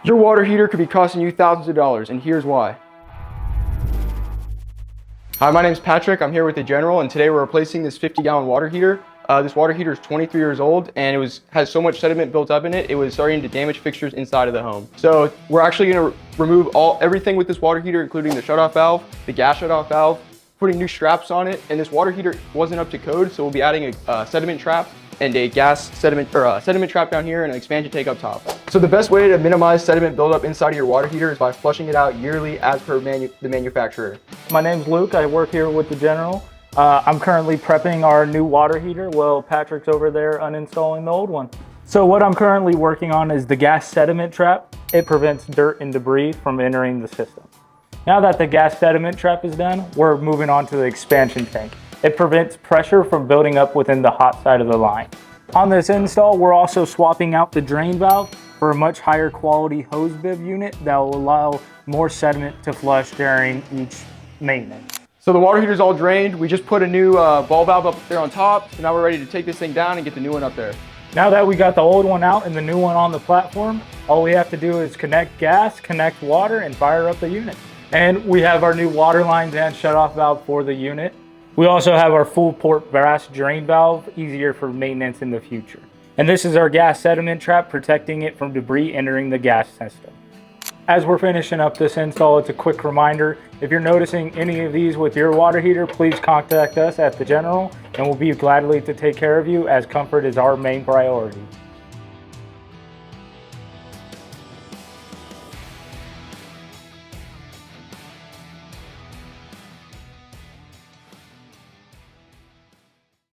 Your water heater could be costing you thousands of dollars, and here's why. Hi, my name's Patrick. I'm here with the General, and today we're replacing this 50-gallon water heater. This water heater is 23 years old, and it has so much sediment built up in it, it was starting to damage fixtures inside of the home. So we're actually going to remove everything with this water heater, including the shutoff valve, the gas shutoff valve, putting new straps on it, and this water heater wasn't up to code, so we'll be adding a sediment trap and a sediment trap down here and an expansion tank up top. So the best way to minimize sediment buildup inside of your water heater is by flushing it out yearly as per the manufacturer. My name's Luke. I work here with the General. I'm currently prepping our new water heater while Patrick's over there uninstalling the old one. So what I'm currently working on is the gas sediment trap. It prevents dirt and debris from entering the system. Now that the gas sediment trap is done, we're moving on to the expansion tank. It prevents pressure from building up within the hot side of the line. On this install, we're also swapping out the drain valve for a much higher quality hose bib unit that will allow more sediment to flush during each maintenance. So the water heater's all drained. We just put a new ball valve up there on top. So now we're ready to take this thing down and get the new one up there. Now that we got the old one out and the new one on the platform, all we have to do is connect gas, connect water, and fire up the unit. And we have our new water lines and shutoff valve for the unit. We also have our full port brass drain valve, easier for maintenance in the future. And this is our gas sediment trap, protecting it from debris entering the gas system. As we're finishing up this install, it's a quick reminder, if you're noticing any of these with your water heater, please contact us at the General, and we'll be gladly to take care of you, as comfort is our main priority.